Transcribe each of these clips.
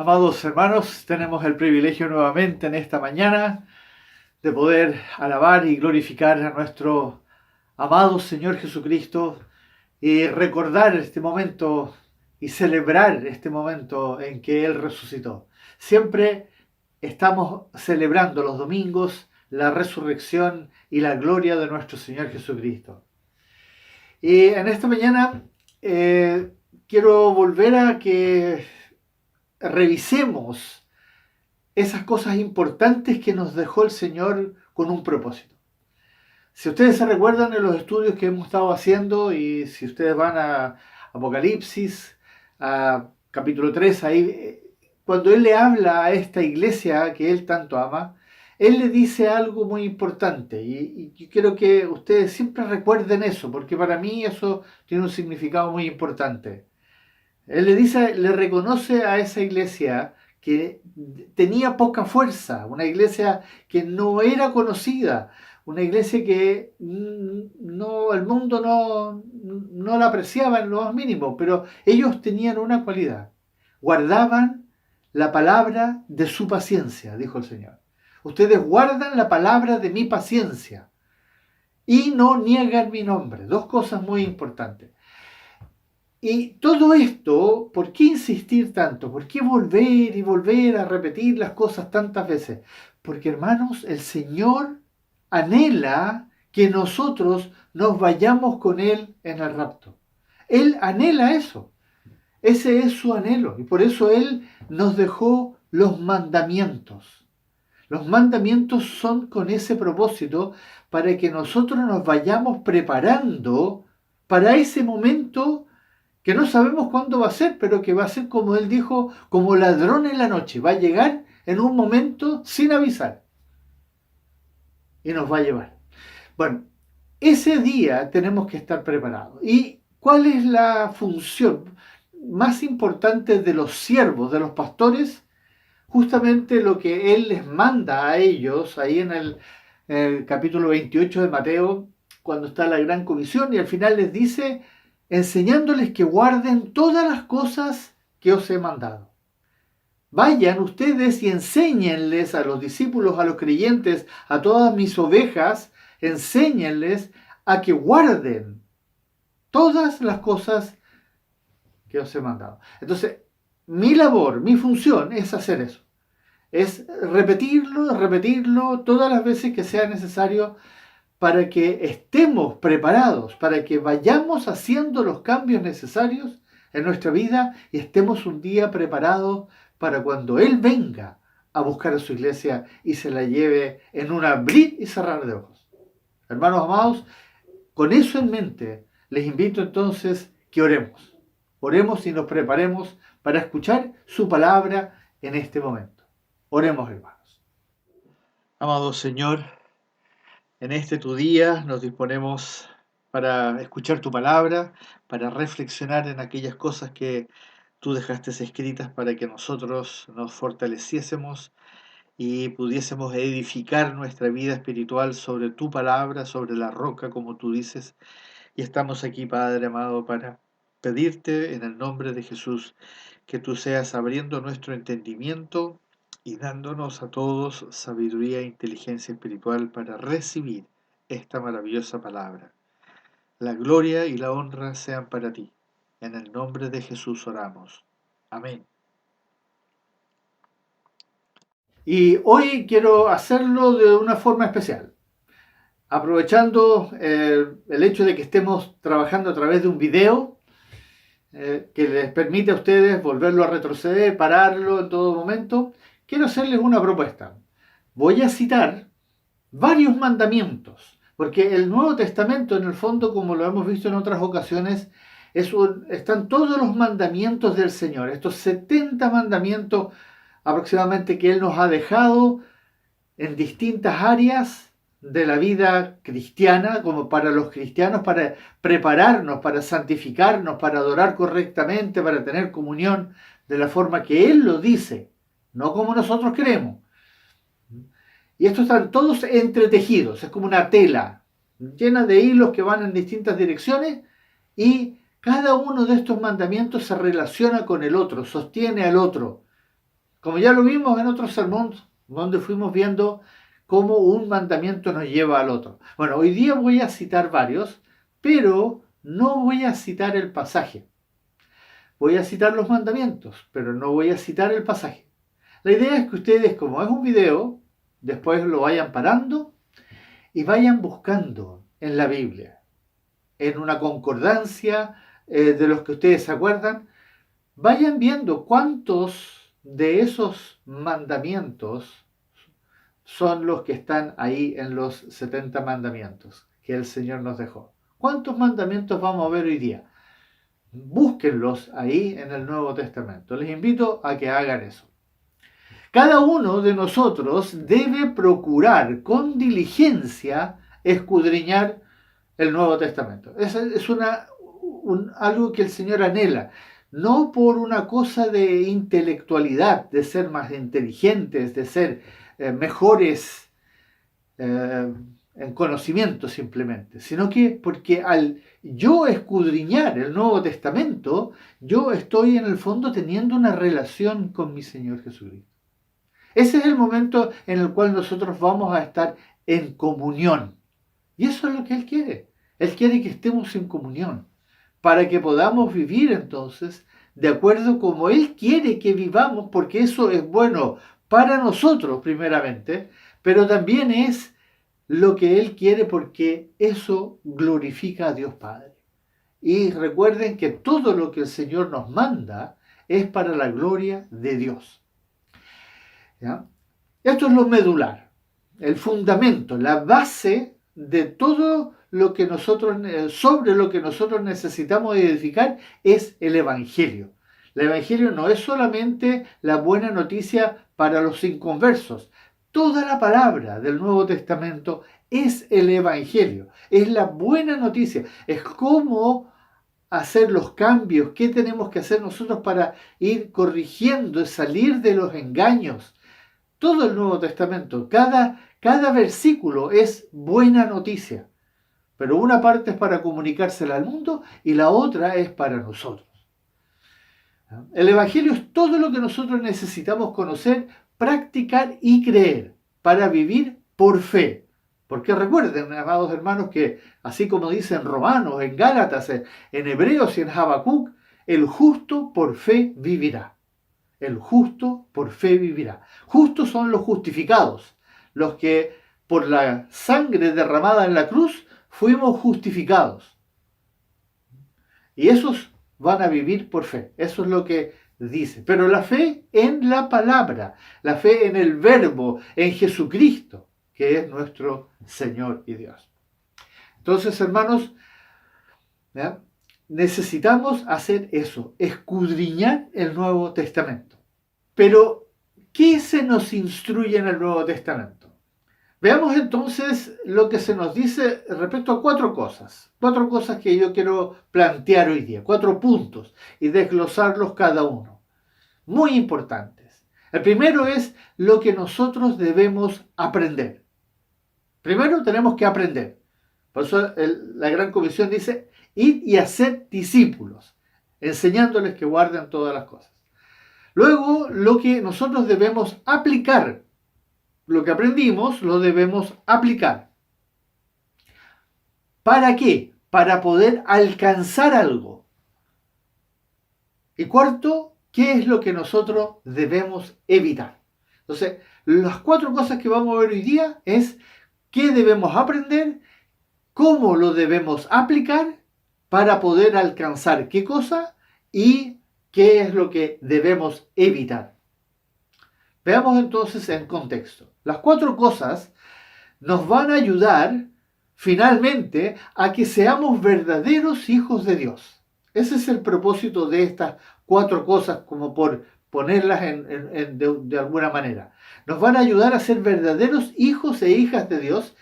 Amados hermanos, tenemos el privilegio nuevamente en esta mañana de poder alabar y glorificar a nuestro amado Señor Jesucristo y recordar este momento y celebrar este momento en que Él resucitó. Siempre estamos celebrando los domingos la resurrección y la gloria de nuestro Señor Jesucristo. Y en esta mañana quiero volver a que revisemos esas cosas importantes que nos dejó el Señor con un propósito. Si ustedes se recuerdan en los estudios que hemos estado haciendo y si ustedes van a Apocalipsis, a capítulo 3, ahí, cuando Él le habla a esta iglesia que Él tanto ama, Él le dice algo muy importante y yo quiero que ustedes siempre recuerden eso, porque para mí eso tiene un significado muy importante. Él le dice, le reconoce a esa iglesia que tenía poca fuerza, una iglesia que no era conocida, una iglesia que no, el mundo no la apreciaba en lo más mínimo, pero ellos tenían una cualidad, guardaban la palabra de su paciencia, dijo el Señor. Ustedes guardan la palabra de mi paciencia y no niegan mi nombre. Dos cosas muy importantes. Y todo esto, ¿por qué insistir tanto? ¿Por qué volver y volver a repetir las cosas tantas veces? Porque, hermanos, el Señor anhela que nosotros nos vayamos con Él en el rapto. Él anhela eso. Ese es su anhelo. Y por eso Él nos dejó los mandamientos. Los mandamientos son con ese propósito para que nosotros nos vayamos preparando para ese momento que no sabemos cuándo va a ser, pero que va a ser, como Él dijo, como ladrón en la noche. Va a llegar en un momento sin avisar y nos va a llevar. Bueno, ese día tenemos que estar preparados. ¿Y cuál es la función más importante de los siervos, de los pastores? Justamente lo que Él les manda a ellos, ahí en el capítulo 28 de Mateo, cuando está la gran comisión, y al final les dice, enseñándoles que guarden todas las cosas que os he mandado. Vayan ustedes y enséñenles a los discípulos, a los creyentes, a todas mis ovejas, enséñenles a que guarden todas las cosas que os he mandado. Entonces, mi labor, mi función es hacer eso. Es repetirlo todas las veces que sea necesario para que estemos preparados, para que vayamos haciendo los cambios necesarios en nuestra vida y estemos un día preparados para cuando Él venga a buscar a su iglesia y se la lleve en un abrir y cerrar de ojos. Hermanos amados, con eso en mente, les invito entonces que oremos. Oremos y nos preparemos para escuchar su palabra en este momento. Oremos, hermanos. Amado Señor, en este tu día nos disponemos para escuchar tu palabra, para reflexionar en aquellas cosas que tú dejaste escritas para que nosotros nos fortaleciésemos y pudiésemos edificar nuestra vida espiritual sobre tu palabra, sobre la roca, como tú dices. Y estamos aquí, Padre amado, para pedirte en el nombre de Jesús que tú seas abriendo nuestro entendimiento y dándonos a todos sabiduría e inteligencia espiritual para recibir esta maravillosa palabra. La gloria y la honra sean para ti. En el nombre de Jesús oramos. Amén. Y hoy quiero hacerlo de una forma especial, aprovechando el hecho de que estemos trabajando a través de un video que les permite a ustedes volverlo a retroceder, pararlo en todo momento. Quiero hacerles una propuesta. Voy a citar varios mandamientos, porque el Nuevo Testamento, en el fondo, como lo hemos visto en otras ocasiones, están todos los mandamientos del Señor, estos 70 mandamientos aproximadamente que Él nos ha dejado en distintas áreas de la vida cristiana, como para los cristianos, para prepararnos, para santificarnos, para adorar correctamente, para tener comunión de la forma que Él lo dice, no como nosotros queremos. Y estos están todos entretejidos, es como una tela llena de hilos que van en distintas direcciones y cada uno de estos mandamientos se relaciona con el otro, sostiene al otro. como ya lo vimos en otro sermón, donde fuimos viendo cómo un mandamiento nos lleva al otro. Bueno, hoy día voy a citar varios, pero no voy a citar el pasaje. Voy a citar los mandamientos, pero no voy a citar el pasaje. La idea es que ustedes, como es un video, después lo vayan parando y vayan buscando en la Biblia, en una concordancia de los que ustedes se acuerdan, vayan viendo cuántos de esos mandamientos son los que están ahí en los 70 mandamientos que el Señor nos dejó. ¿Cuántos mandamientos vamos a ver hoy día? Búsquenlos ahí en el Nuevo Testamento. Les invito a que hagan eso. Cada uno de nosotros debe procurar con diligencia escudriñar el Nuevo Testamento. Es algo que el Señor anhela, no por una cosa de intelectualidad, de ser más inteligentes, de ser mejores en conocimiento simplemente, sino que porque al yo escudriñar el Nuevo Testamento, yo estoy en el fondo teniendo una relación con mi Señor Jesucristo. Ese es el momento en el cual nosotros vamos a estar en comunión. Y eso es lo que Él quiere. Él quiere que estemos en comunión, para que podamos vivir entonces de acuerdo como Él quiere que vivamos, porque eso es bueno para nosotros primeramente, pero también es lo que Él quiere porque eso glorifica a Dios Padre. Y recuerden que todo lo que el Señor nos manda es para la gloria de Dios. ¿Ya? Esto es lo medular, el fundamento, la base de todo lo que sobre lo que nosotros necesitamos edificar es el Evangelio. El Evangelio no es solamente la buena noticia para los inconversos. Toda la palabra del Nuevo Testamento es el Evangelio, es la buena noticia, es cómo hacer los cambios, qué tenemos que hacer nosotros para ir corrigiendo, salir de los engaños. Todo el Nuevo Testamento, cada versículo es buena noticia, pero una parte es para comunicársela al mundo y la otra es para nosotros. El Evangelio es todo lo que nosotros necesitamos conocer, practicar y creer para vivir por fe. Porque recuerden, amados hermanos, que así como dicen Romanos, en Gálatas, en Hebreos y en Habacuc, el justo por fe vivirá. El justo por fe vivirá. Justos son los justificados, los que por la sangre derramada en la cruz fuimos justificados. Y esos van a vivir por fe. Eso es lo que dice. Pero la fe en la palabra, la fe en el verbo, en Jesucristo, que es nuestro Señor y Dios. Entonces, hermanos, ¿ya? Necesitamos hacer eso, escudriñar el Nuevo Testamento. Pero, ¿qué se nos instruye en el Nuevo Testamento? Veamos entonces lo que se nos dice respecto a cuatro cosas que yo quiero plantear hoy día, 4 puntos, y desglosarlos cada uno. Muy importantes. El primero es lo que nosotros debemos aprender. Primero tenemos que aprender. Por eso la Gran Comisión dice, id y haced discípulos, enseñándoles que guarden todas las cosas. Luego, lo que nosotros debemos aplicar, lo que aprendimos, lo debemos aplicar. ¿Para qué? Para poder alcanzar algo. Y cuarto, ¿qué es lo que nosotros debemos evitar? Entonces, las 4 cosas que vamos a ver hoy día es qué debemos aprender, cómo lo debemos aplicar para poder alcanzar qué cosa y qué es lo que debemos evitar. Veamos entonces en contexto. Las 4 cosas nos van a ayudar finalmente a que seamos verdaderos hijos de Dios. Ese es el propósito de estas 4 cosas, como por ponerlas de alguna manera. Nos van a ayudar a ser verdaderos hijos e hijas de Dios,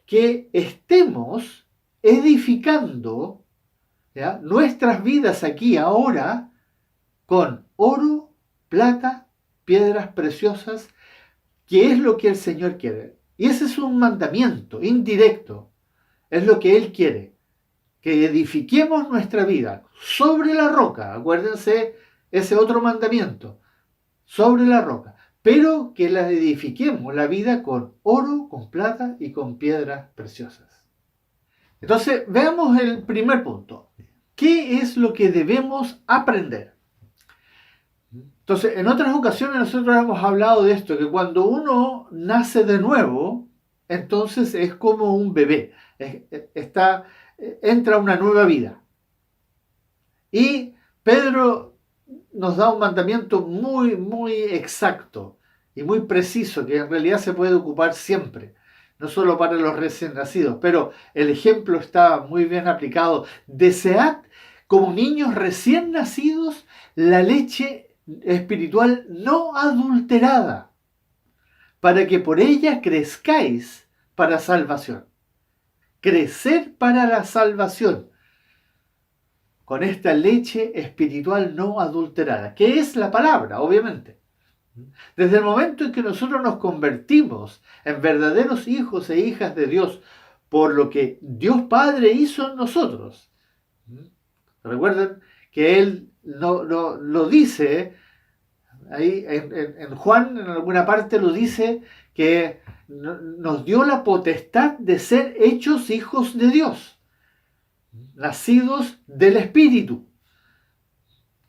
que estemos edificando, ¿ya?, nuestras vidas aquí ahora con oro, plata, piedras preciosas, que es lo que el Señor quiere. Y ese es un mandamiento indirecto. Es lo que Él quiere. Que edifiquemos nuestra vida sobre la roca. Acuérdense ese otro mandamiento. sobre la roca, pero que la edifiquemos la vida con oro, con plata y con piedras preciosas. Entonces, veamos el primer punto. ¿Qué es lo que debemos aprender? Entonces, en otras ocasiones nosotros hemos hablado de esto, que cuando uno nace de nuevo, entonces es como un bebé, entra una nueva vida. Y Pedro nos da un mandamiento muy, muy exacto y muy preciso, que en realidad se puede ocupar siempre, no solo para los recién nacidos, pero el ejemplo está muy bien aplicado. Desead como niños recién nacidos la leche espiritual no adulterada, para que por ella crezcáis para salvación. Crecer para la salvación con esta leche espiritual no adulterada, que es la palabra, obviamente. Desde el momento en que nosotros nos convertimos en verdaderos hijos e hijas de Dios por lo que Dios Padre hizo en nosotros. Recuerden que Él no lo dice, ahí en Juan en alguna parte lo dice, que nos dio la potestad de ser hechos hijos de Dios, nacidos del Espíritu.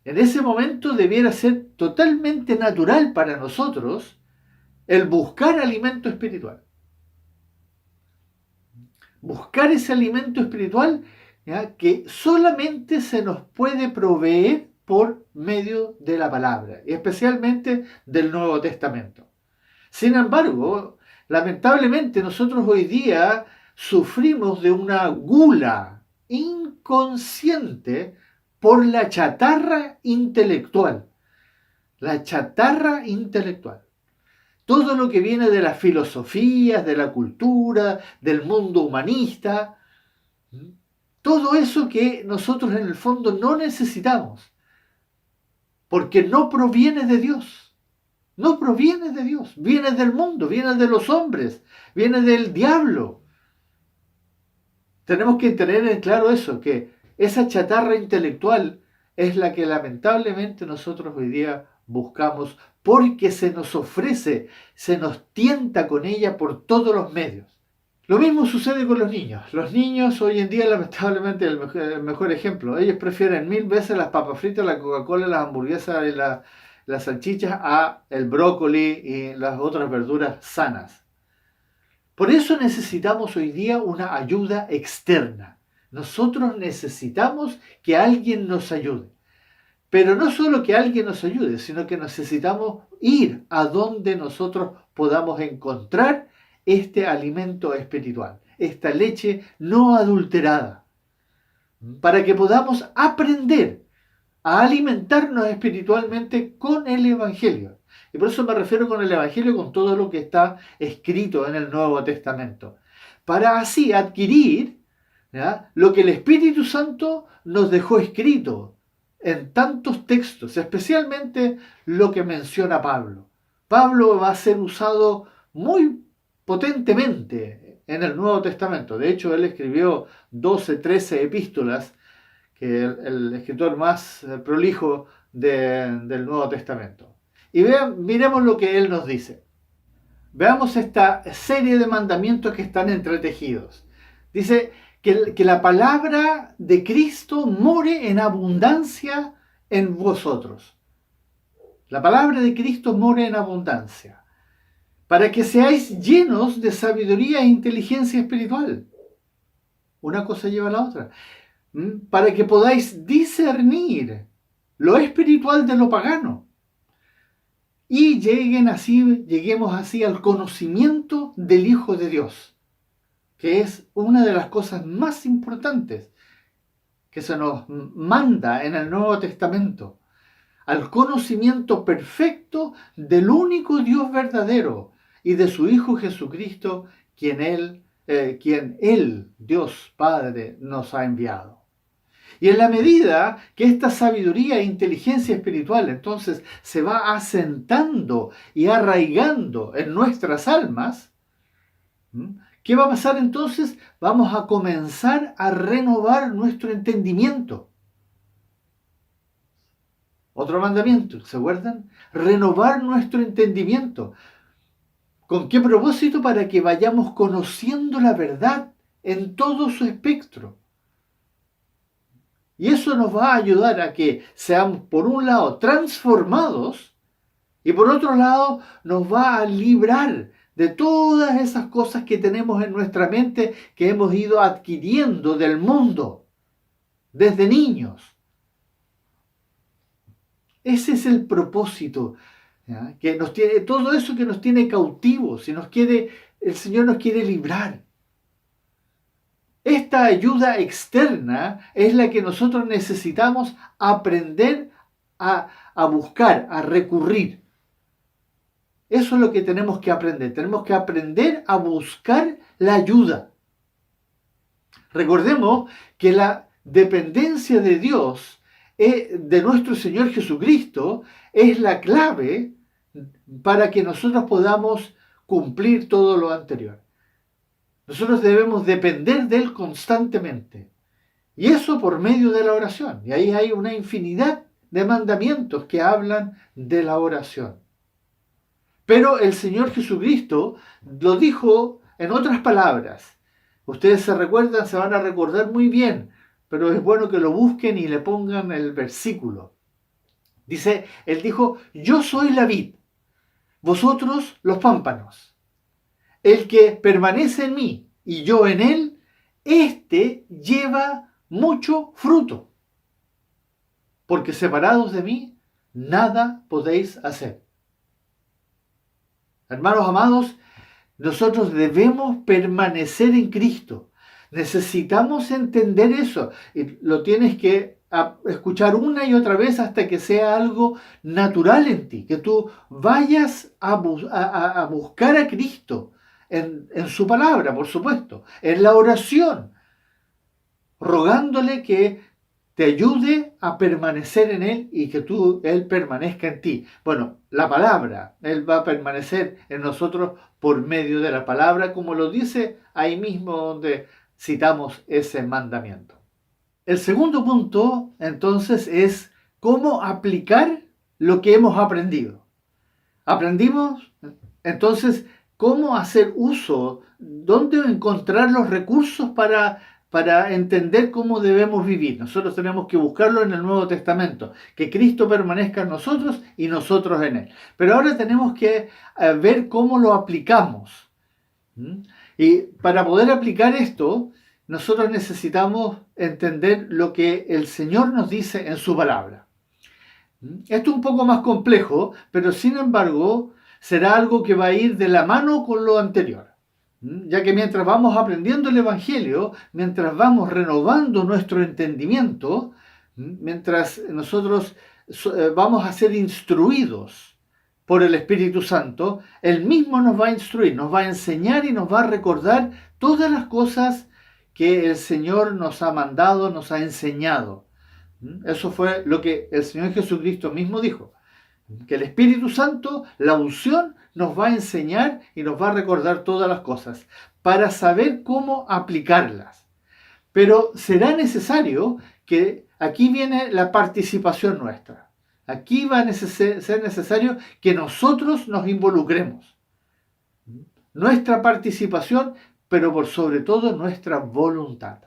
En ese momento debiera ser totalmente natural para nosotros el buscar alimento espiritual. Buscar ese alimento espiritual, ¿ya?, que solamente se nos puede proveer por medio de la palabra, y especialmente del Nuevo Testamento. Sin embargo, lamentablemente nosotros hoy día sufrimos de una gula inconsciente por la chatarra intelectual. La chatarra intelectual. Todo lo que viene de las filosofías, de la cultura, del mundo humanista, todo eso que nosotros en el fondo no necesitamos, porque no proviene de Dios, no proviene de Dios, viene del mundo, viene de los hombres, viene del diablo. Tenemos que tener en claro eso, que esa chatarra intelectual es la que lamentablemente nosotros hoy día buscamos, porque se nos ofrece, se nos tienta con ella por todos los medios. Lo mismo sucede con los niños. Los niños hoy en día, lamentablemente, el mejor ejemplo. Ellos prefieren 1000 veces las papas fritas, la Coca-Cola, las hamburguesas y las salchichas a el brócoli y las otras verduras sanas. Por eso necesitamos hoy día una ayuda externa. Nosotros necesitamos que alguien nos ayude. Pero no solo que alguien nos ayude, sino que necesitamos ir a donde nosotros podamos encontrar este alimento espiritual, esta leche no adulterada, para que podamos aprender a alimentarnos espiritualmente con el Evangelio. Y por eso me refiero con el Evangelio, con todo lo que está escrito en el Nuevo Testamento, para así adquirir, ¿ya?, lo que el Espíritu Santo nos dejó escrito en tantos textos, especialmente lo que menciona Pablo. Pablo va a ser usado muy potentemente en el Nuevo Testamento. De hecho, él escribió 12, 13 epístolas, que el escritor más prolijo del Nuevo Testamento. Y miremos lo que él nos dice. Veamos esta serie de mandamientos que están entretejidos. Dice que la palabra de Cristo more en abundancia en vosotros. La palabra de Cristo more en abundancia, para que seáis llenos de sabiduría e inteligencia espiritual. Una cosa lleva a la otra. Para que podáis discernir lo espiritual de lo pagano. Y lleguemos así al conocimiento del Hijo de Dios, que es una de las cosas más importantes que se nos manda en el Nuevo Testamento, al conocimiento perfecto del único Dios verdadero y de su Hijo Jesucristo, quien Él, Dios Padre, nos ha enviado. Y en la medida que esta sabiduría e inteligencia espiritual entonces se va asentando y arraigando en nuestras almas, ¿qué va a pasar entonces? Vamos a comenzar a renovar nuestro entendimiento. Otro mandamiento, ¿se acuerdan? Renovar nuestro entendimiento. ¿Con qué propósito? Para que vayamos conociendo la verdad en todo su espectro. Y eso nos va a ayudar a que seamos, por un lado, transformados y por otro lado, nos va a librar de todas esas cosas que tenemos en nuestra mente que hemos ido adquiriendo del mundo desde niños. Ese es el propósito, ¿ya? Que nos tiene, todo eso que nos tiene cautivos, el Señor nos quiere librar. Esta ayuda externa es la que nosotros necesitamos aprender a buscar, a recurrir. Eso es lo que tenemos que aprender. Tenemos que aprender a buscar la ayuda. Recordemos que la dependencia de Dios, de nuestro Señor Jesucristo, es la clave para que nosotros podamos cumplir todo lo anterior. Nosotros debemos depender de Él constantemente. Y eso por medio de la oración. Y ahí hay una infinidad de mandamientos que hablan de la oración. Pero el Señor Jesucristo lo dijo en otras palabras. Ustedes se recuerdan, se van a recordar muy bien, pero es bueno que lo busquen y le pongan el versículo. Dice, Él dijo, yo soy la vid, vosotros los pámpanos. El que permanece en mí y yo en él, éste lleva mucho fruto. Porque separados de mí, nada podéis hacer. Hermanos amados, nosotros debemos permanecer en Cristo. Necesitamos entender eso. Y lo tienes que escuchar una y otra vez hasta que sea algo natural en ti. Que tú vayas a buscar a Cristo en su palabra, por supuesto. En la oración. Rogándole que te ayude a permanecer en Él y que Él permanezca en ti. Bueno, la palabra, Él va a permanecer en nosotros por medio de la palabra, como lo dice ahí mismo donde citamos ese mandamiento. El segundo punto, entonces, es cómo aplicar lo que hemos aprendido. Aprendimos, entonces, cómo hacer uso, dónde encontrar los recursos para entender cómo debemos vivir. Nosotros tenemos que buscarlo en el Nuevo Testamento, que Cristo permanezca en nosotros y nosotros en Él. Pero ahora tenemos que ver cómo lo aplicamos. Y para poder aplicar esto, nosotros necesitamos entender lo que el Señor nos dice en su palabra. Esto es un poco más complejo, pero sin embargo será algo que va a ir de la mano con lo anterior. Ya que mientras vamos aprendiendo el Evangelio, mientras vamos renovando nuestro entendimiento, mientras nosotros vamos a ser instruidos por el Espíritu Santo, Él mismo nos va a instruir, nos va a enseñar y nos va a recordar todas las cosas que el Señor nos ha mandado, nos ha enseñado. Eso fue lo que el Señor Jesucristo mismo dijo. Que el Espíritu Santo, la unción, nos va a enseñar y nos va a recordar todas las cosas para saber cómo aplicarlas. Pero será necesario que aquí viene la participación nuestra. Aquí va a ser necesario que nosotros nos involucremos. Nuestra participación, pero por sobre todo nuestra voluntad.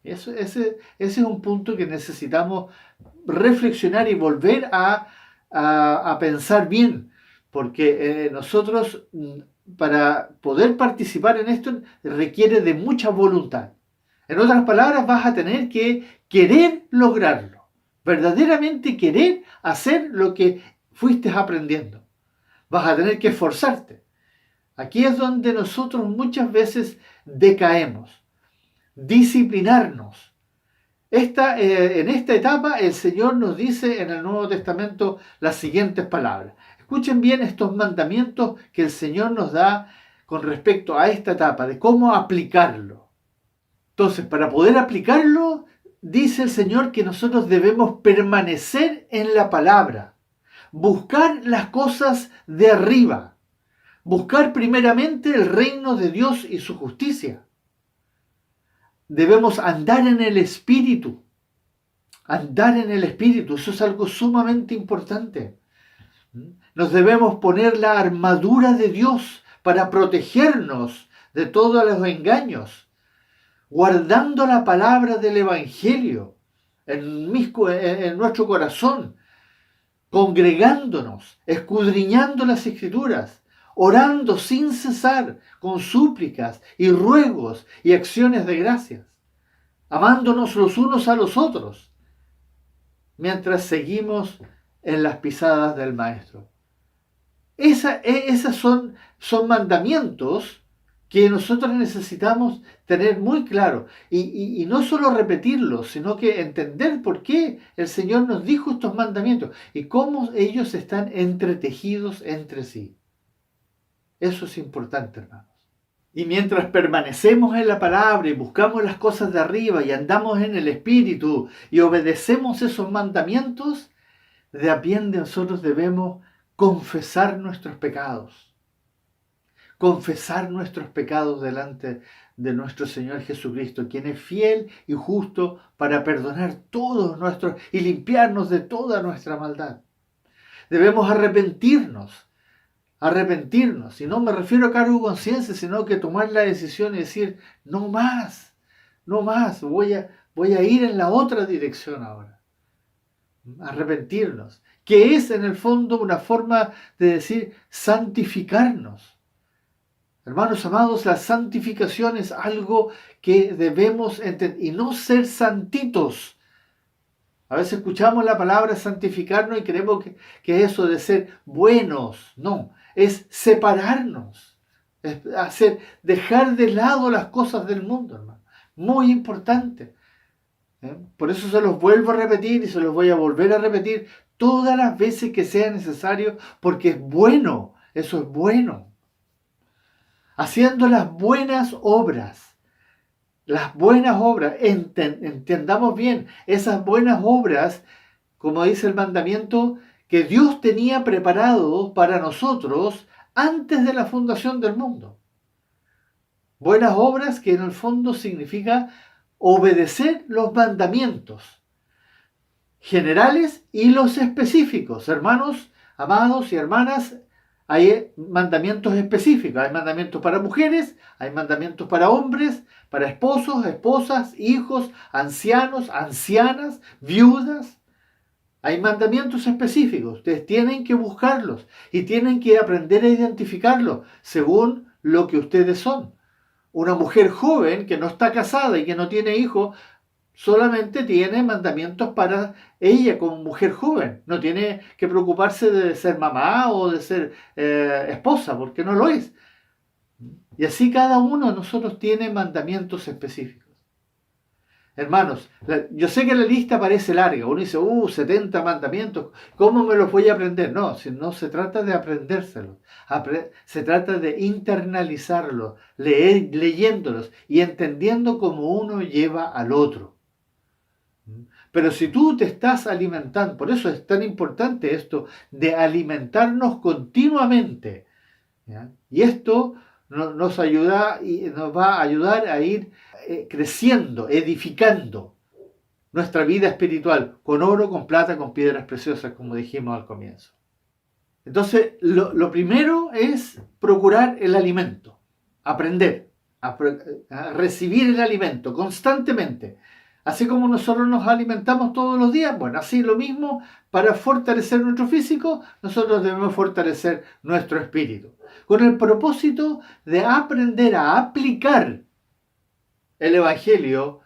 Ese es un punto que necesitamos reflexionar y volver a pensar bien, porque nosotros para poder participar en esto requiere de mucha voluntad. En otras palabras, vas a tener que querer lograrlo, verdaderamente querer hacer lo que fuiste aprendiendo. Vas a tener que esforzarte. Aquí es donde nosotros muchas veces decaemos. Disciplinarnos. En esta etapa el Señor nos dice en el Nuevo Testamento las siguientes palabras. Escuchen bien estos mandamientos que el Señor nos da con respecto a esta etapa, de cómo aplicarlo. Entonces, para poder aplicarlo, dice el Señor que nosotros debemos permanecer en la palabra, buscar las cosas de arriba, buscar primeramente el reino de Dios y su justicia. Debemos andar en el Espíritu. andar en el Espíritu. Eso es algo sumamente importante. Nos debemos poner la armadura de Dios para protegernos de todos los engaños, guardando la palabra del Evangelio en nuestro corazón, congregándonos, escudriñando las Escrituras, orando sin cesar con súplicas y ruegos y acciones de gracias, amándonos los unos a los otros, mientras seguimos en las pisadas del Maestro. Esas son mandamientos que nosotros necesitamos tener muy claro y no solo repetirlos, sino que entender por qué el Señor nos dijo estos mandamientos y cómo ellos están entretejidos entre sí. Eso es importante, hermanos. Y mientras permanecemos en la palabra y buscamos las cosas de arriba y andamos en el Espíritu y obedecemos esos mandamientos, de a pie nosotros debemos confesar nuestros pecados. Confesar nuestros pecados delante de nuestro Señor Jesucristo, quien es fiel y justo para perdonar todos nuestros y limpiarnos de toda nuestra maldad. Debemos arrepentirnos, y no me refiero a cargo de conciencia, sino que tomar la decisión y decir, no más, voy a ir en la otra dirección ahora. Arrepentirnos, que es en el fondo una forma de decir santificarnos. Hermanos amados, la santificación es algo que debemos entender y no ser santitos. A veces escuchamos la palabra santificarnos y creemos que eso de ser buenos, no, es separarnos, es dejar de lado las cosas del mundo, hermano. Muy importante. Por eso se los vuelvo a repetir y se los voy a volver a repetir todas las veces que sea necesario, porque es bueno, eso es bueno. Haciendo las buenas obras, entendamos bien, esas buenas obras, como dice el mandamiento, que Dios tenía preparado para nosotros antes de la fundación del mundo. Buenas obras que en el fondo significa obedecer los mandamientos generales y los específicos. Hermanos, amados y hermanas, hay mandamientos específicos. Hay mandamientos para mujeres, hay mandamientos para hombres, para esposos, esposas, hijos, ancianos, ancianas, viudas. Hay mandamientos específicos. Ustedes tienen que buscarlos y tienen que aprender a identificarlos según lo que ustedes son. Una mujer joven que no está casada y que no tiene hijos, solamente tiene mandamientos para ella como mujer joven. No tiene que preocuparse de ser mamá o de ser esposa, porque no lo es. Y así cada uno de nosotros tiene mandamientos específicos. Hermanos, yo sé que la lista parece larga. Uno dice, 70 mandamientos, ¿cómo me los voy a aprender? No se trata de aprendérselos. Se trata de internalizarlos, leyéndolos y entendiendo cómo uno lleva al otro. Pero si tú te estás alimentando, por eso es tan importante esto de alimentarnos continuamente, ¿ya? Y esto nos ayuda y nos va a ayudar a ir creciendo, edificando nuestra vida espiritual con oro, con plata, con piedras preciosas, como dijimos al comienzo. Entonces, lo primero es procurar el alimento, aprender a recibir el alimento constantemente. Así como nosotros nos alimentamos todos los días, bueno, así lo mismo, para fortalecer nuestro físico, nosotros debemos fortalecer nuestro espíritu, con el propósito de aprender a aplicar el Evangelio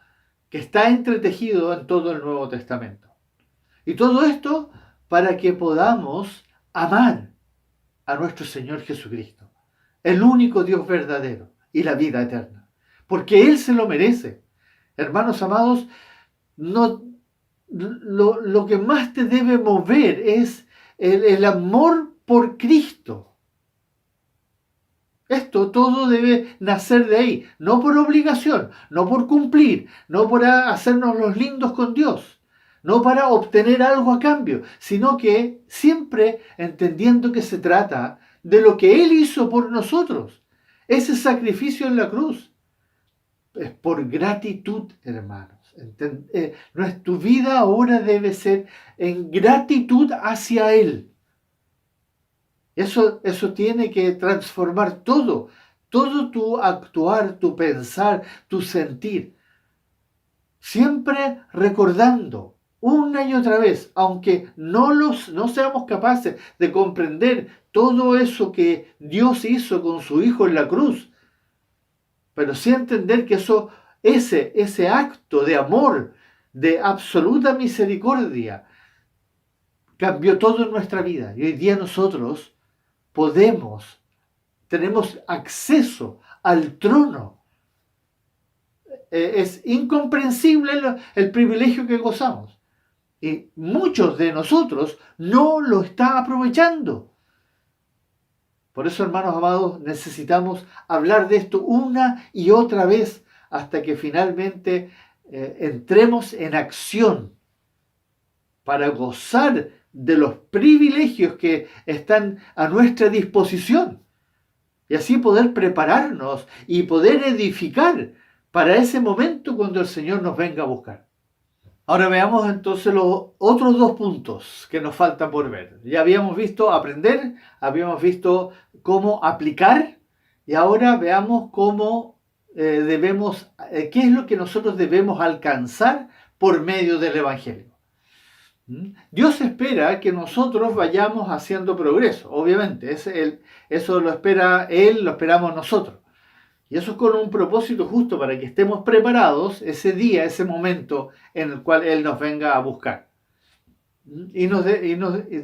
que está entretejido en todo el Nuevo Testamento. Y todo esto para que podamos amar a nuestro Señor Jesucristo, el único Dios verdadero y la vida eterna, porque Él se lo merece. Hermanos amados, lo que más te debe mover es el amor por Cristo. Esto todo debe nacer de ahí, no por obligación, no por cumplir, no por hacernos los lindos con Dios, no para obtener algo a cambio, sino que siempre entendiendo que se trata de lo que Él hizo por nosotros, ese sacrificio en la cruz. es por gratitud, hermanos. Tu vida ahora debe ser en gratitud hacia Él. Eso tiene que transformar todo tu actuar, tu pensar, tu sentir. Siempre recordando una y otra vez, aunque no seamos capaces de comprender todo eso que Dios hizo con su Hijo en la cruz, pero sí entender que ese acto de amor, de absoluta misericordia, cambió todo en nuestra vida. Y hoy día nosotros tenemos acceso al trono. Es incomprensible el privilegio que gozamos. Y muchos de nosotros no lo están aprovechando. Por eso, hermanos amados, necesitamos hablar de esto una y otra vez hasta que finalmente entremos en acción para gozar de los privilegios que están a nuestra disposición y así poder prepararnos y poder edificar para ese momento cuando el Señor nos venga a buscar. Ahora veamos entonces los otros dos puntos que nos faltan por ver. Ya habíamos visto aprender, habíamos visto cómo aplicar y ahora veamos qué es lo que nosotros debemos alcanzar por medio del Evangelio. Dios espera que nosotros vayamos haciendo progreso, obviamente, eso lo espera Él, lo esperamos nosotros. Y eso es con un propósito justo para que estemos preparados ese día, ese momento en el cual Él nos venga a buscar. Y nos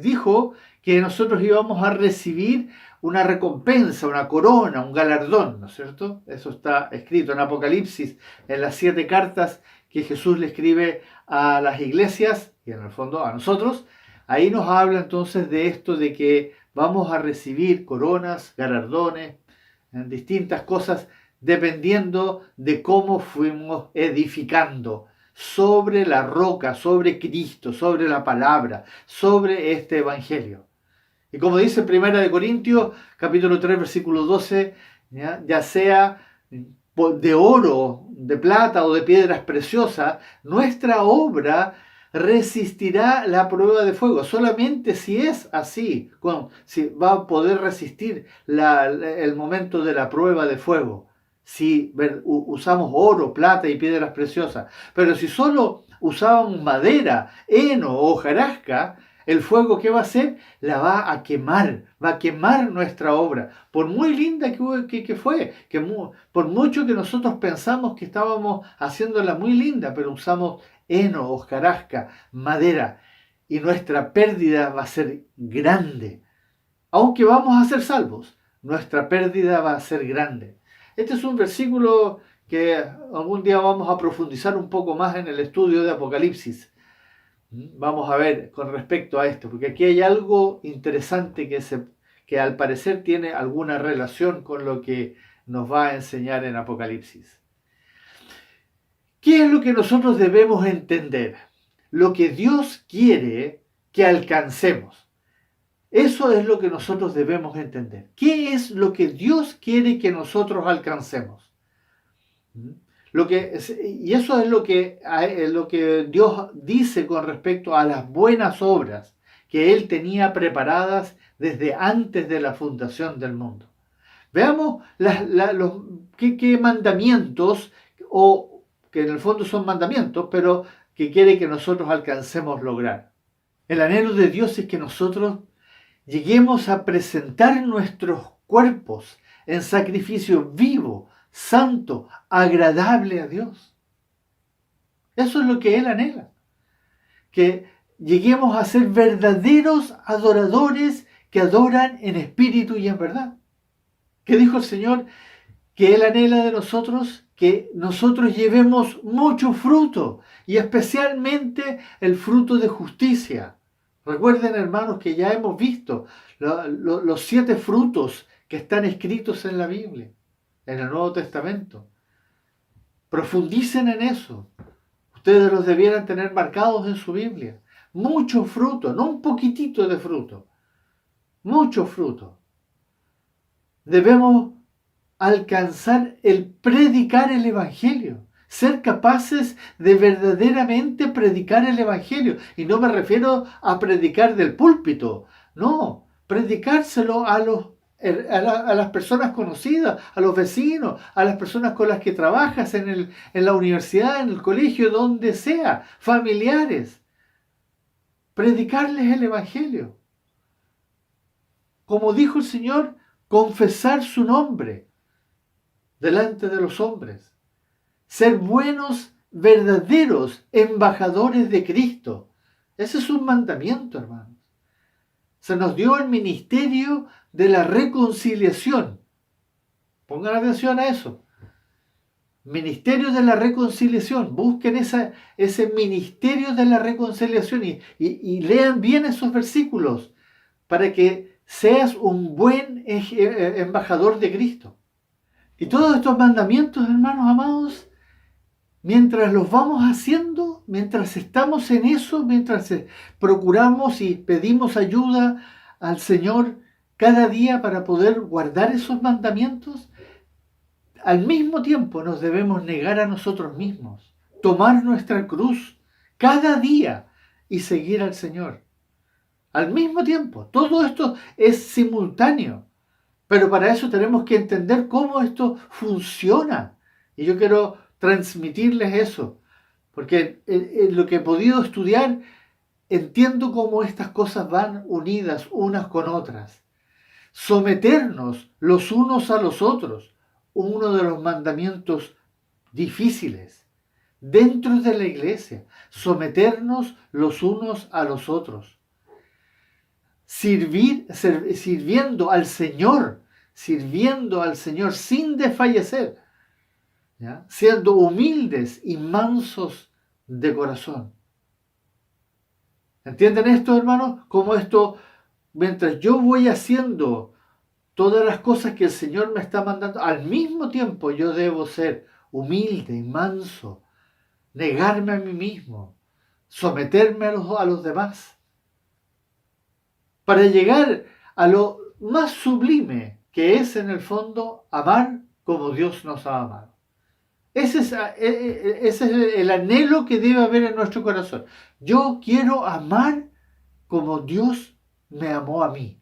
dijo que nosotros íbamos a recibir una recompensa, una corona, un galardón, ¿no es cierto? Eso está escrito en Apocalipsis, en las 7 cartas que Jesús le escribe a las iglesias y en el fondo a nosotros. Ahí nos habla entonces de esto de que vamos a recibir coronas, galardones, distintas cosas dependiendo de cómo fuimos edificando sobre la roca, sobre Cristo, sobre la palabra, sobre este evangelio. Y como dice 1 Corintios, capítulo 3, versículo 12, ya sea de oro, de plata o de piedras preciosas, nuestra obra resistirá la prueba de fuego. Solamente si es así, si va a poder resistir el momento de la prueba de fuego. Si usamos oro, plata y piedras preciosas. Pero si solo usamos madera, heno o hojarasca, el fuego, ¿qué va a hacer? La va a quemar nuestra obra. Por muy linda que fue, por mucho que nosotros pensamos que estábamos haciéndola muy linda, pero usamos heno, hojarasca, madera, y nuestra pérdida va a ser grande. Aunque vamos a ser salvos, nuestra pérdida va a ser grande. Este es un versículo que algún día vamos a profundizar un poco más en el estudio de Apocalipsis. Vamos a ver con respecto a esto, porque aquí hay algo interesante que al parecer tiene alguna relación con lo que nos va a enseñar en Apocalipsis. ¿Qué es lo que nosotros debemos entender? Lo que Dios quiere que alcancemos. Eso es lo que nosotros debemos entender. ¿Qué es lo que Dios quiere que nosotros alcancemos? Y eso es lo que Dios dice con respecto a las buenas obras que Él tenía preparadas desde antes de la fundación del mundo. Veamos qué mandamientos, o que en el fondo son mandamientos, pero que quiere que nosotros alcancemos lograr. El anhelo de Dios es que nosotros lleguemos a presentar nuestros cuerpos en sacrificio vivo, santo, agradable a Dios. Eso es lo que Él anhela. Que lleguemos a ser verdaderos adoradores que adoran en espíritu y en verdad. ¿Qué dijo el Señor? Que Él anhela de nosotros que nosotros llevemos mucho fruto y especialmente el fruto de justicia. Recuerden, hermanos, que ya hemos visto los 7 frutos que están escritos en la Biblia, en el Nuevo Testamento. Profundicen en eso. Ustedes los debieran tener marcados en su Biblia. Mucho fruto, no un poquitito de fruto. Mucho fruto. Debemos alcanzar el predicar el Evangelio. Ser capaces de verdaderamente predicar el Evangelio. Y no me refiero a predicar del púlpito. No, predicárselo a las personas conocidas, a los vecinos, a las personas con las que trabajas en la universidad, en el colegio, donde sea, familiares. Predicarles el Evangelio. Como dijo el Señor, confesar su nombre delante de los hombres. Ser buenos, verdaderos embajadores de Cristo. Ese es un mandamiento, hermanos. Se nos dio el ministerio de la reconciliación. Pongan atención a eso. Ministerio de la reconciliación. Busquen ese ministerio de la reconciliación y lean bien esos versículos para que seas un buen embajador de Cristo. Y todos estos mandamientos, hermanos amados, mientras los vamos haciendo, mientras estamos en eso, mientras procuramos y pedimos ayuda al Señor cada día para poder guardar esos mandamientos, al mismo tiempo nos debemos negar a nosotros mismos, tomar nuestra cruz cada día y seguir al Señor. Al mismo tiempo, todo esto es simultáneo, pero para eso tenemos que entender cómo esto funciona. Y yo quiero transmitirles eso, porque en lo que he podido estudiar, entiendo cómo estas cosas van unidas unas con otras. Someternos los unos a los otros, uno de los mandamientos difíciles dentro de la iglesia, someternos los unos a los otros. Sirviendo al Señor sin desfallecer, ¿ya? Siendo humildes y mansos de corazón. ¿Entienden esto, hermanos? Como esto, mientras yo voy haciendo todas las cosas que el Señor me está mandando, al mismo tiempo yo debo ser humilde y manso, negarme a mí mismo, someterme a los demás, para llegar a lo más sublime, que es en el fondo amar como Dios nos ha amado. Ese es el anhelo que debe haber en nuestro corazón. Yo quiero amar como Dios me amó a mí.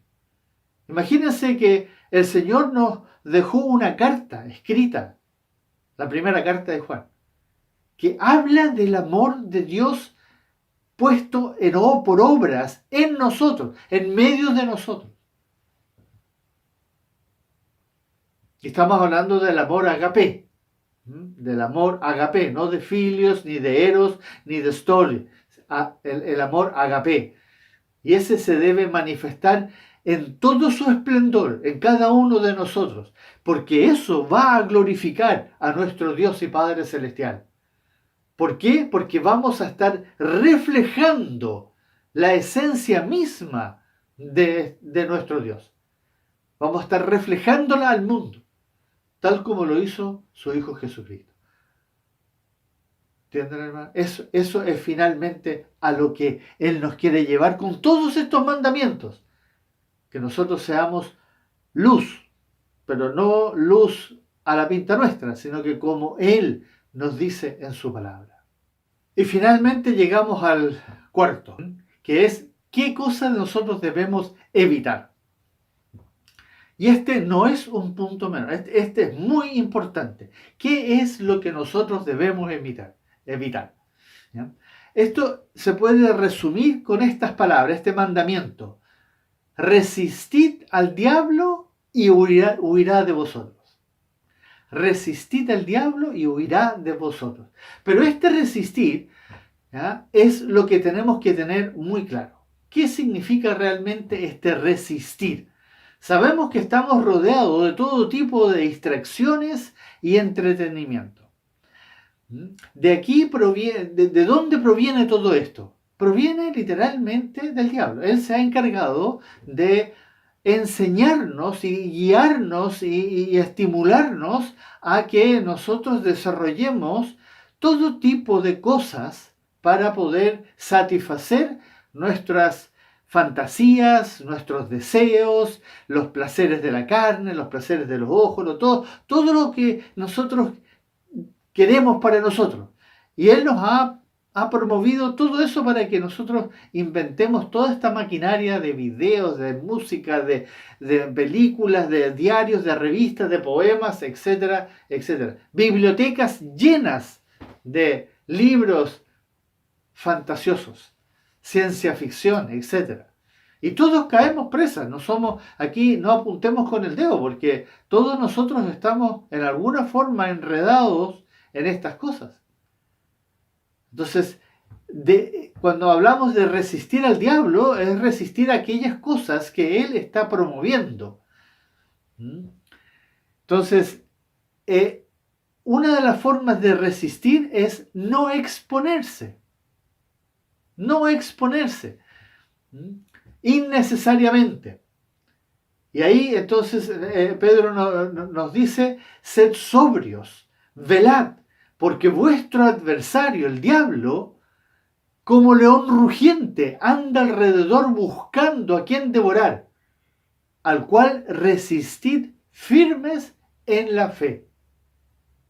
Imagínense que el Señor nos dejó una carta escrita, la primera carta de Juan, que habla del amor de Dios puesto por obras en nosotros, en medio de nosotros. Y estamos hablando del amor agape, no de filios, ni de eros, ni de storge, el amor agape. Y ese se debe manifestar en todo su esplendor, en cada uno de nosotros, porque eso va a glorificar a nuestro Dios y Padre Celestial. ¿Por qué? Porque vamos a estar reflejando la esencia misma de nuestro Dios. Vamos a estar reflejándola al mundo, tal como lo hizo su Hijo Jesucristo. ¿Entienden, hermano? Eso es finalmente a lo que Él nos quiere llevar con todos estos mandamientos. Que nosotros seamos luz, pero no luz a la pinta nuestra, sino que como Él nos dice en su palabra. Y finalmente llegamos al cuarto, que es qué cosas nosotros debemos evitar. Y este no es un punto menor, este es muy importante. ¿Qué es lo que nosotros debemos evitar? ¿Ya? Esto se puede resumir con estas palabras, este mandamiento. Resistid al diablo y huirá de vosotros. Resistid al diablo y huirá de vosotros. Pero este resistir, ¿ya?, es lo que tenemos que tener muy claro. ¿Qué significa realmente este resistir? Sabemos que estamos rodeados de todo tipo de distracciones y entretenimiento. ¿De dónde proviene todo esto? Proviene literalmente del diablo. Él se ha encargado de enseñarnos y guiarnos y estimularnos a que nosotros desarrollemos todo tipo de cosas para poder satisfacer nuestras fantasías, nuestros deseos, los placeres de la carne, los placeres de los ojos, todo lo que nosotros queremos para nosotros. Y Él nos ha promovido todo eso para que nosotros inventemos toda esta maquinaria de videos, de música, de películas, de diarios, de revistas, de poemas, etcétera, etcétera. Bibliotecas llenas de libros fantasiosos, ciencia ficción, etcétera. Y todos caemos presas, aquí no apuntemos con el dedo, porque todos nosotros estamos en alguna forma enredados en estas cosas. Entonces, cuando hablamos de resistir al diablo, es resistir aquellas cosas que él está promoviendo. Entonces, una de las formas de resistir es no exponerse. No exponerse. Innecesariamente. Y ahí entonces Pedro nos dice, sed sobrios, velad, porque vuestro adversario, el diablo, como león rugiente, anda alrededor buscando a quien devorar, al cual resistid firmes en la fe.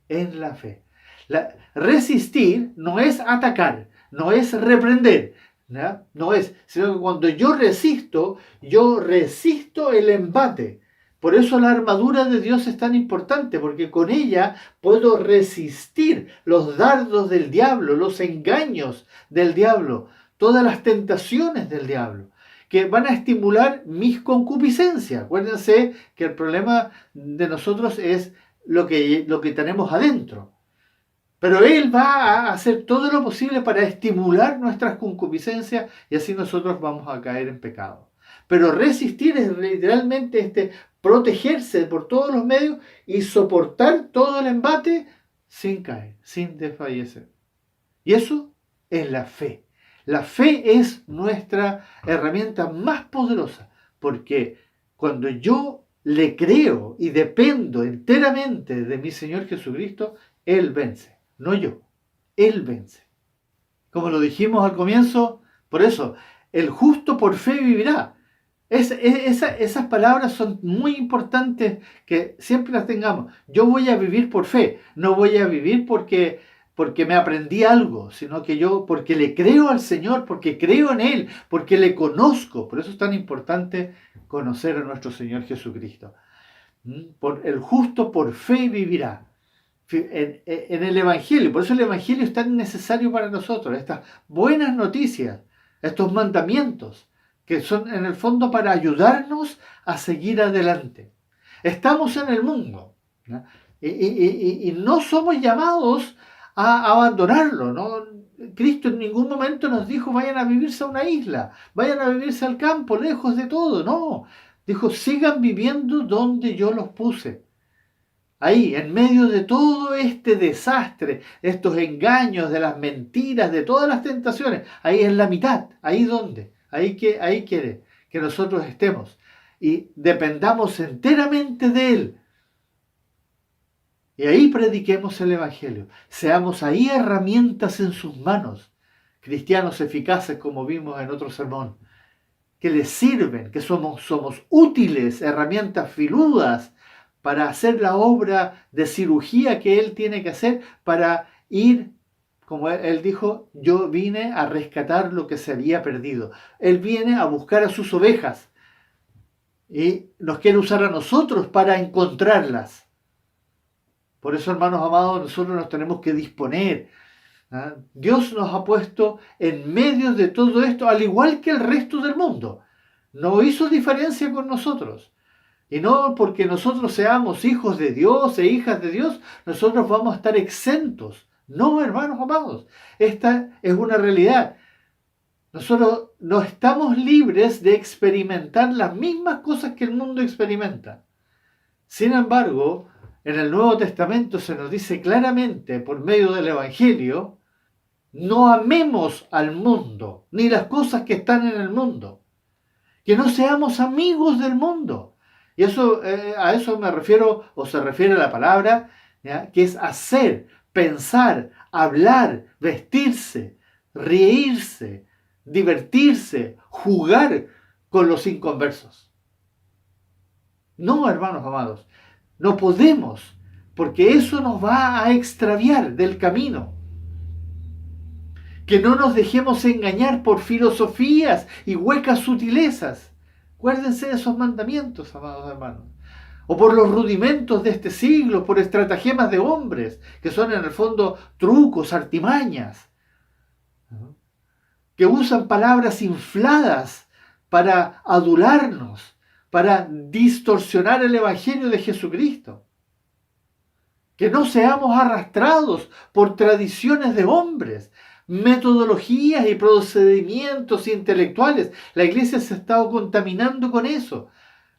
En la fe. Resistir no es atacar, no es reprender, ¿ya? No es, sino que cuando yo resisto el embate. Por eso la armadura de Dios es tan importante, porque con ella puedo resistir los dardos del diablo, los engaños del diablo, todas las tentaciones del diablo, que van a estimular mis concupiscencias. Acuérdense que el problema de nosotros es lo que tenemos adentro. Pero Él va a hacer todo lo posible para estimular nuestras concupiscencias y así nosotros vamos a caer en pecado. Pero resistir es literalmente protegerse por todos los medios y soportar todo el embate sin caer, sin desfallecer. Y eso es la fe. La fe es nuestra herramienta más poderosa, porque cuando yo le creo y dependo enteramente de mi Señor Jesucristo, Él vence. No yo, Él vence. Como lo dijimos al comienzo, por eso, el justo por fe vivirá. Esas palabras son muy importantes que siempre las tengamos. Yo voy a vivir por fe, no voy a vivir porque me aprendí algo, sino que porque le creo al Señor, porque creo en Él, porque le conozco. Por eso es tan importante conocer a nuestro Señor Jesucristo. El justo por fe vivirá. En el Evangelio, por eso el Evangelio es tan necesario para nosotros, estas buenas noticias, estos mandamientos, que son en el fondo para ayudarnos a seguir adelante. Estamos en el mundo, ¿no? Y no somos llamados a abandonarlo, ¿no? Cristo en ningún momento nos dijo vayan a vivirse a una isla, vayan a vivirse al campo, lejos de todo, no. Dijo sigan viviendo donde yo los puse. Ahí, en medio de todo este desastre, de estos engaños, de las mentiras, de todas las tentaciones, ahí en la mitad, ahí donde, ahí quiere que nosotros estemos y dependamos enteramente de Él. Y ahí prediquemos el Evangelio, seamos ahí herramientas en sus manos, cristianos eficaces como vimos en otro sermón, que les sirven, que somos útiles, herramientas filudas, para hacer la obra de cirugía que Él tiene que hacer para ir, como Él dijo, yo vine a rescatar lo que se había perdido. Él viene a buscar a sus ovejas y nos quiere usar a nosotros para encontrarlas. Por eso, hermanos amados, nosotros nos tenemos que disponer. ¿Ah? Dios nos ha puesto en medio de todo esto, al igual que el resto del mundo. No hizo diferencia con nosotros. Y no porque nosotros seamos hijos de Dios e hijas de Dios, nosotros vamos a estar exentos. No, hermanos amados, esta es una realidad. Nosotros no estamos libres de experimentar las mismas cosas que el mundo experimenta. Sin embargo, en el Nuevo Testamento se nos dice claramente, por medio del Evangelio, no amemos al mundo, ni las cosas que están en el mundo. Que no seamos amigos del mundo. Y eso, a eso me refiero, o se refiere la palabra, ¿ya? Que es hacer, pensar, hablar, vestirse, reírse, divertirse, jugar con los inconversos. No, hermanos amados, no podemos, porque eso nos va a extraviar del camino. Que no nos dejemos engañar por filosofías y huecas sutilezas. Acuérdense de esos mandamientos, amados hermanos. O por los rudimentos de este siglo, por estratagemas de hombres, que son en el fondo trucos, artimañas, que usan palabras infladas para adularnos, para distorsionar el Evangelio de Jesucristo. Que no seamos arrastrados por tradiciones de hombres, metodologías y procedimientos intelectuales. La iglesia se ha estado contaminando con eso.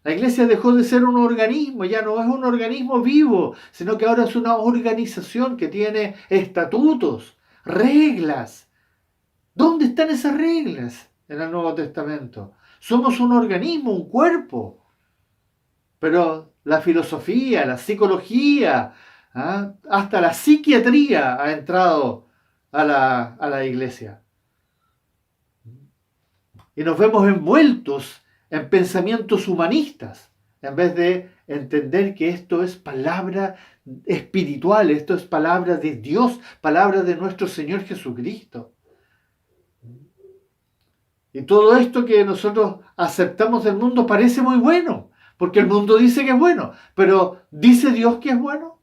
La iglesia dejó de ser un organismo, ya no es un organismo vivo, sino que ahora es una organización que tiene estatutos, reglas. ¿Dónde están esas reglas en el Nuevo Testamento? Somos un organismo, un cuerpo. Pero la filosofía, la psicología, hasta la psiquiatría ha entrado a la iglesia. Y nos vemos envueltos en pensamientos humanistas, en vez de entender que esto es palabra espiritual, esto es palabra de Dios, palabra de nuestro Señor Jesucristo. Y todo esto que nosotros aceptamos del mundo parece muy bueno, porque el mundo dice que es bueno, pero ¿dice Dios que es bueno?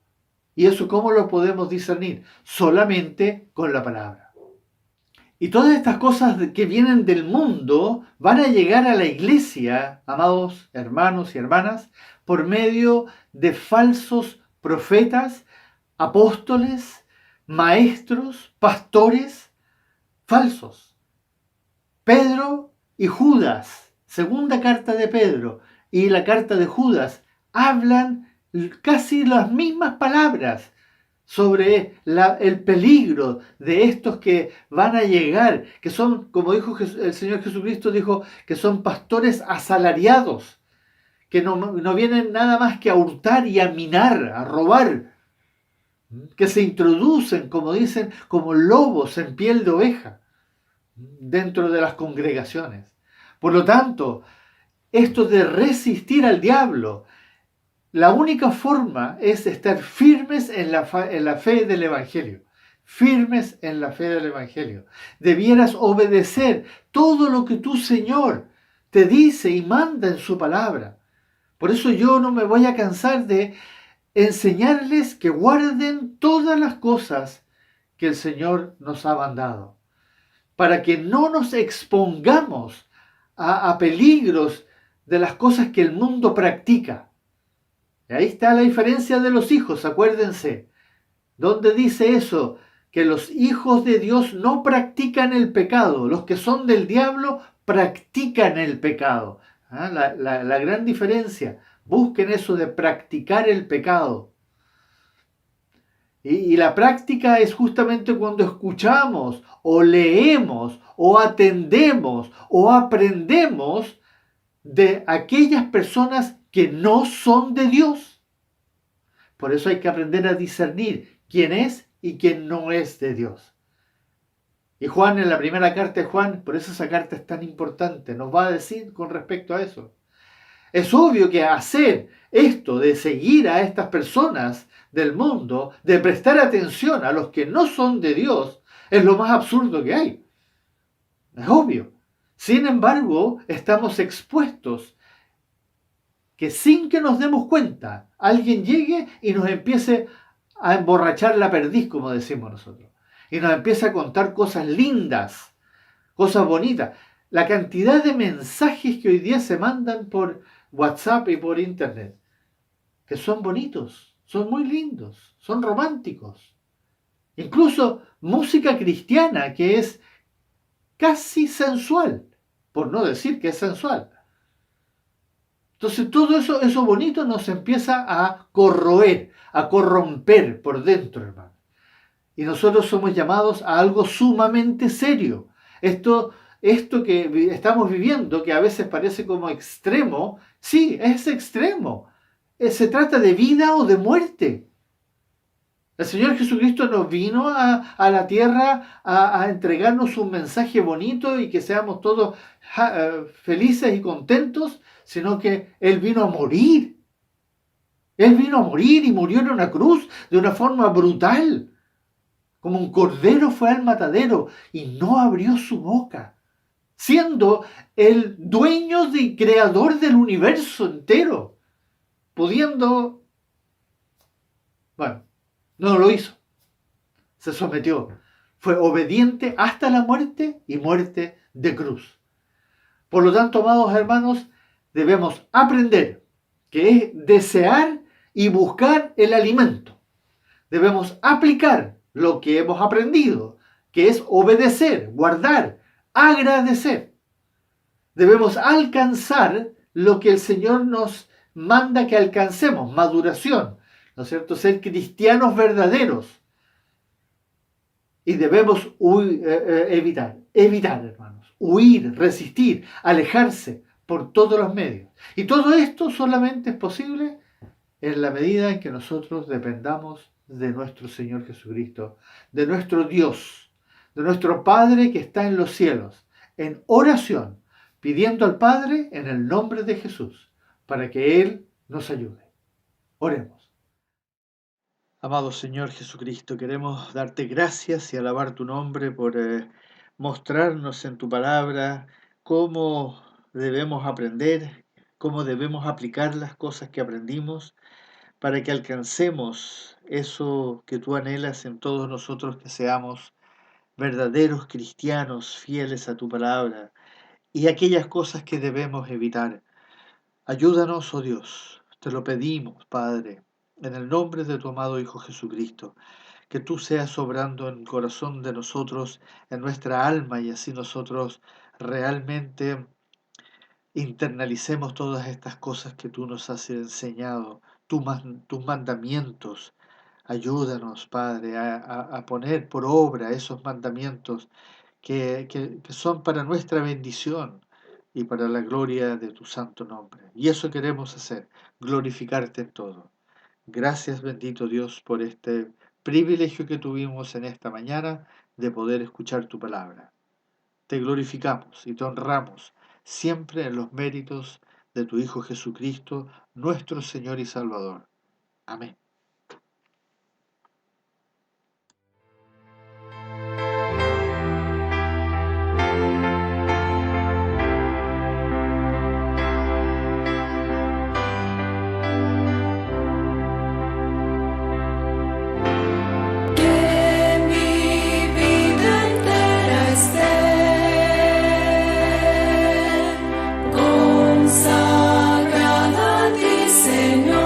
¿Y eso cómo lo podemos discernir? Solamente con la palabra. Y todas estas cosas que vienen del mundo van a llegar a la iglesia, amados hermanos y hermanas, por medio de falsos profetas, apóstoles, maestros, pastores, falsos. Pedro y Judas, segunda carta de Pedro y la carta de Judas, hablan casi las mismas palabras sobre el peligro de estos que van a llegar, que son, como dijo el Señor Jesucristo, dijo que son pastores asalariados, que no vienen nada más que a hurtar y a minar, a robar, que se introducen, como dicen, como lobos en piel de oveja dentro de las congregaciones. Por lo tanto, esto de resistir al diablo, la única forma es estar firmes en la fe del Evangelio. Firmes en la fe del Evangelio. Debieras obedecer todo lo que tu Señor te dice y manda en su palabra. Por eso yo no me voy a cansar de enseñarles que guarden todas las cosas que el Señor nos ha mandado, para que no nos expongamos a peligros de las cosas que el mundo practica. Y ahí está la diferencia de los hijos, acuérdense. ¿Dónde dice eso? Que los hijos de Dios no practican el pecado. Los que son del diablo practican el pecado. La gran diferencia. Busquen eso de practicar el pecado. Y la práctica es justamente cuando escuchamos o leemos o atendemos o aprendemos de aquellas personas que no son de Dios. Por eso hay que aprender a discernir quién es y quién no es de Dios. Y Juan, en la primera carta de Juan, por eso esa carta es tan importante, nos va a decir con respecto a eso. Es obvio que hacer esto de seguir a estas personas del mundo, de prestar atención a los que no son de Dios, es lo más absurdo que hay. Es obvio. Sin embargo, estamos expuestos que sin que nos demos cuenta, alguien llegue y nos empiece a emborrachar la perdiz, como decimos nosotros, y nos empiece a contar cosas lindas, cosas bonitas. La cantidad de mensajes que hoy día se mandan por WhatsApp y por Internet, que son bonitos, son muy lindos, son románticos. Incluso música cristiana que es casi sensual, por no decir que es sensual. Entonces todo eso bonito nos empieza a corroer, a corromper por dentro, hermano. Y nosotros somos llamados a algo sumamente serio. Esto que estamos viviendo, que a veces parece como extremo, sí, es extremo. Se trata de vida o de muerte. El Señor Jesucristo no vino a la tierra a entregarnos un mensaje bonito y que seamos todos felices y contentos, sino que Él vino a morir. Él vino a morir y murió en una cruz de una forma brutal. Como un cordero fue al matadero y no abrió su boca, siendo el dueño y creador del universo entero, pudiendo, bueno, no lo hizo, se sometió, fue obediente hasta la muerte y muerte de cruz. Por lo tanto, amados hermanos, debemos aprender que es desear y buscar el alimento. Debemos aplicar lo que hemos aprendido, que es obedecer, guardar, agradecer. Debemos alcanzar lo que el Señor nos manda que alcancemos, maduración, ¿no es cierto? Ser cristianos verdaderos. Y debemos evitar, hermanos, huir, resistir, alejarse por todos los medios. Y todo esto solamente es posible en la medida en que nosotros dependamos de nuestro Señor Jesucristo, de nuestro Dios, de nuestro Padre que está en los cielos, en oración, pidiendo al Padre en el nombre de Jesús, para que Él nos ayude. Oremos. Amado Señor Jesucristo, queremos darte gracias y alabar tu nombre por mostrarnos en tu palabra cómo debemos aprender, cómo debemos aplicar las cosas que aprendimos, para que alcancemos eso que tú anhelas en todos nosotros, que seamos verdaderos cristianos fieles a tu palabra y aquellas cosas que debemos evitar. Ayúdanos, oh Dios, te lo pedimos, Padre, en el nombre de tu amado Hijo Jesucristo, que tú seas obrando en el corazón de nosotros, en nuestra alma, y así nosotros realmente internalicemos todas estas cosas que tú nos has enseñado, tus mandamientos. Ayúdanos, Padre, a poner por obra esos mandamientos que son para nuestra bendición y para la gloria de tu santo nombre. Y eso queremos hacer, glorificarte en todo. Gracias, bendito Dios, por este privilegio que tuvimos en esta mañana de poder escuchar tu palabra. Te glorificamos y te honramos siempre en los méritos de tu Hijo Jesucristo, nuestro Señor y Salvador. Amén. Consagrada a ti, Señor.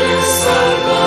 Salvador.